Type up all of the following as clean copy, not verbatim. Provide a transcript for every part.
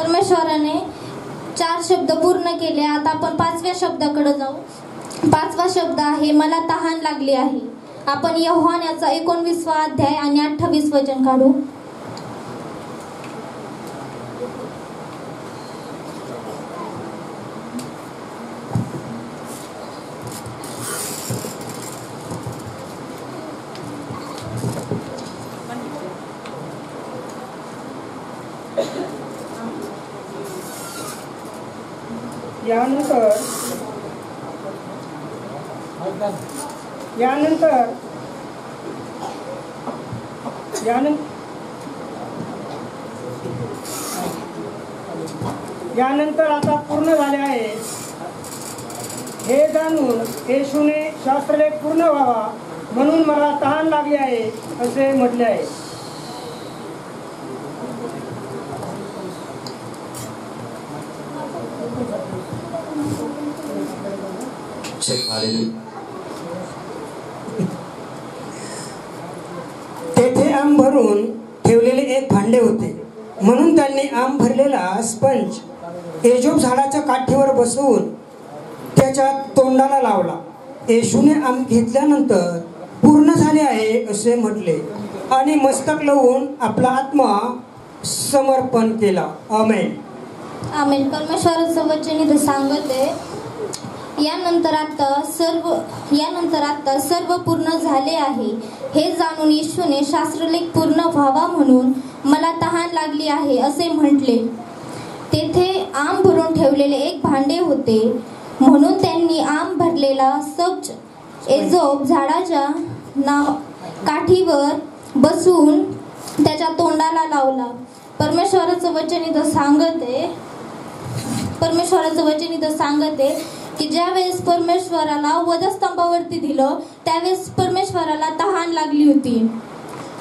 परमेश्वराने 4 शब्द पूर्ण केले. आता आपण 5व्या शब्दाकडे जाऊ. 5वा शब्द आहे मला तहान लागली आहे. आपण योहानाचा 19वा अध्याय आणि 28 वचन काढू. यानंतर आता पूर्ण झाले आहे हे जाणून येशूने शास्त्रलेख पूर्ण व्हावा म्हणून मला तहान लागली आहे असे म्हटले आहे. तेथे आंब भरून ठेवलेले एक भांडे होते म्हणून त्यांनी आंब भरलेला स्पंज एजोब झाडाच्या काठीवर बसवून त्याच्या तोंडाला लावला. येशूने आंब घेतल्यानंतर पूर्ण झाले आहे असे म्हटले आणि मस्तक लावून आपला आत्मा समर्पण केला. आमेन. आमेन. परमेश्वराचं वचन इथे सांगते यानंतर आता सर्व पूर्ण झाले आहे हे जाणून येशूने शास्त्रलेख पूर्ण व्हावा म्हणून मला तहान लागली आहे असे म्हटले. तेथे आंब भरून ठेवलेले एक भांडे होते म्हणून त्यांनी आंब भरलेला सब्ज एजोब झाडाच्या काठीवर बसून त्याच्या तोंडाला लावला. परमेश्वराचं वचन इथं सांगते की ज्या वेळेस परमेश्वराला वधस्तंभावरती दिलं त्यावेळेस परमेश्वराला तहान लागली होती.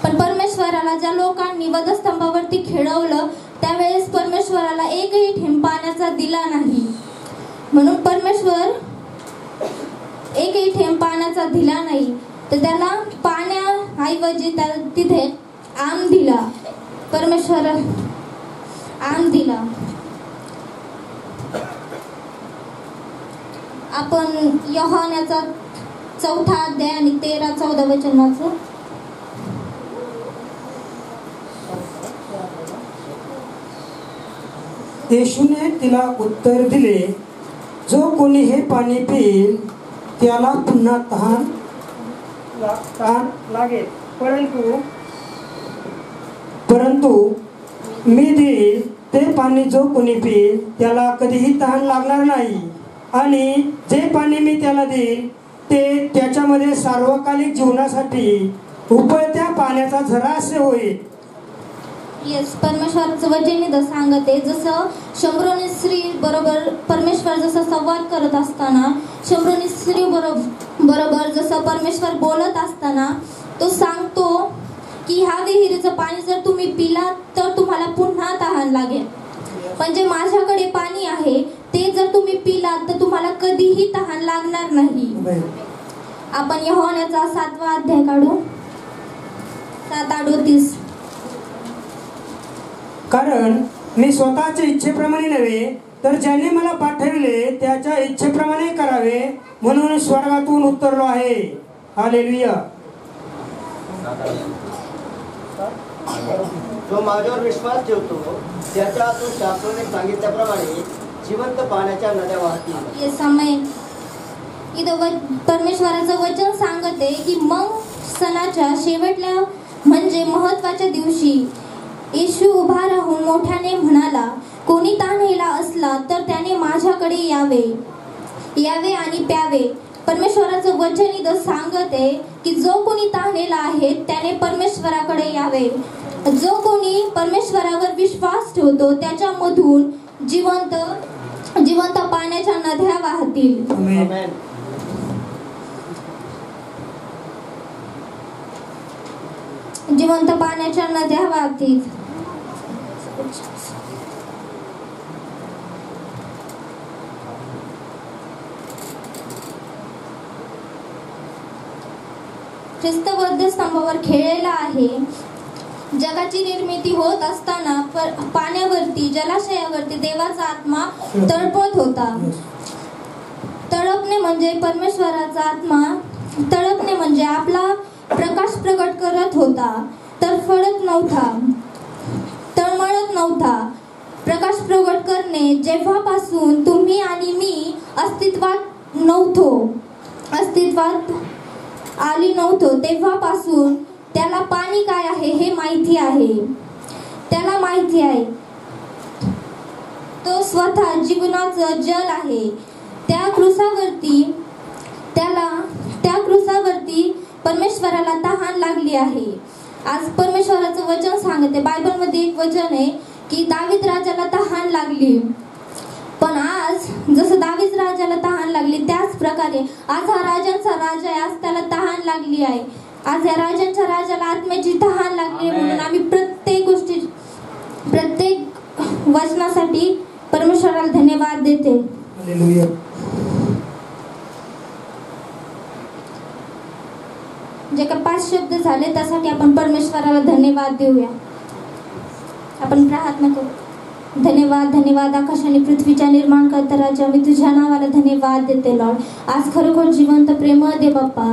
पण परमेश्वराला ज्या लोकांनी वधस्तंभावरती खेळवलं त्यावेळेस परमेश्वराला एकही थेंब पाण्याचा दिला नाही. म्हणून परमेश्वर एकही थेंब पाण्याचा दिला नाही तर त्याला पाण्याऐवजी तिथे आंब दिला. परमेश्वर आंब दिला. आपण योहानाचा 4था अध्याय आणि 13-14 वचन वाचू. येशूने तिला उत्तर दिले जो कोणी हे पाणी पिईल त्याला पुन्हा तहान लागेल परंतु मी देईल ते पाणी जो कोणी पिईल त्याला कधीही तहान लागणार नाही आणि जे पाणी मी त्याला देईल ते त्याच्यामध्ये सार्वकालिक जीवनासाठी उकळत्या पाण्याचा झरा असे होईल. येस. परमेश्वराचं वचन इथं सांगते जसं शंभरोनी स्त्री बरोबर परमेश्वर जसं संवाद करत असताना शंभरोनी स्त्री बरोबर जसं परमेश्वर बोलत असताना तो सांगतो की ह्या विहिरीचं पाणी जर तुम्ही पिलात तर तुम्हाला पुन्हा तहान लागेल. म्हणजे माझ्याकडे पाणी आहे ते जर तुम्ही पिलात तर तुम्हाला कधीही तहान लागणार नाही. आपण योहानाचा 7वा अध्याय काढू. 7:38. कारण मी स्वतःच्या इच्छेप्रमाणे नव्हे तर ज्याने मला पाठविले त्याच्या इच्छेप्रमाणे करावे म्हणून स्वर्गातून उतरलो आहे. हालेलुया. जो माझ्यावर विश्वास ठेवतो त्याच्या हातून शास्त्राने सांगितल्याप्रमाणे जिवंत पाण्याच्या नद्या वाहतील. हे समय इथं परमेश्वराचं वचन सांगते की मग सणाच्या शेवटल्या म्हणजे महत्वाच्या दिवशी येशू उभा राहून मोठ्याने म्हणाला कोणी तहानलेला असला तर त्याने माझ्याकडे यावे आणि प्यावे. परमेश्वराचं वचन इथं सांगते की जो कोणी तहानलेला आहे त्याने परमेश्वराकडे यावे. जो कोणी परमेश्वरावर विश्वास ठेवतो त्याच्यामधून जिवंत पाण्याच्या नद्या वाहतील. आमेन. जिवंत पाण्याच्या नद्या वाहतील. ख्रिस्त वधस्तंभावर खेळलेला आहे जगाची निर्मिती होत असताना पाण्यावरती जलाशयावरती देवाचा आत्मा तळपत होता. तळपणे म्हणजे परमेश्वराचा आत्मा तळपणे म्हणजे आपला प्रकाश प्रकट करत होता. तळफळत नव्हता, तळमळत नव्हता. प्रकाश प्रकट करणे जेव्हापासून तुम्ही आणि मी अस्तित्वात आली नव्हतो तेव्हापासून त्याला पाणी काय आहे हे माहिती आहे. त्याला माहिती आहे तो स्वतः जीवनाचं जल आहे. त्या क्रूसावरती परमेश्वराला तहान लागली आहे. आज परमेश्वराचं वचन सांगते, बायबलमध्ये एक वचन आहे की दावीद राजाला तहान लागली. पण आज जसं दावीद राजाला तहान लागली त्याच प्रकारे आज हा राजांचा राजा आहे. आज त्याला तहान लागली आहे. आज या राजांच्या राजाला आत्म्याची तहान लागली आहे. म्हणून आम्ही प्रत्येक वचनासाठी परमेश्वराला धन्यवाद देते. हालेलुया. जे काही 5 शब्द झाले त्यासाठी आपण परमेश्वराला धन्यवाद देऊया. आपण प्रार्थना करू. धन्यवाद धन्यवाद आकाश आणि पृथ्वीच्या निर्माण करता राजा, मी तुझ्या नावाला धन्यवाद देते लॉर्ड. आज खरोखर जिवंत प्रेम दे बाप्पा.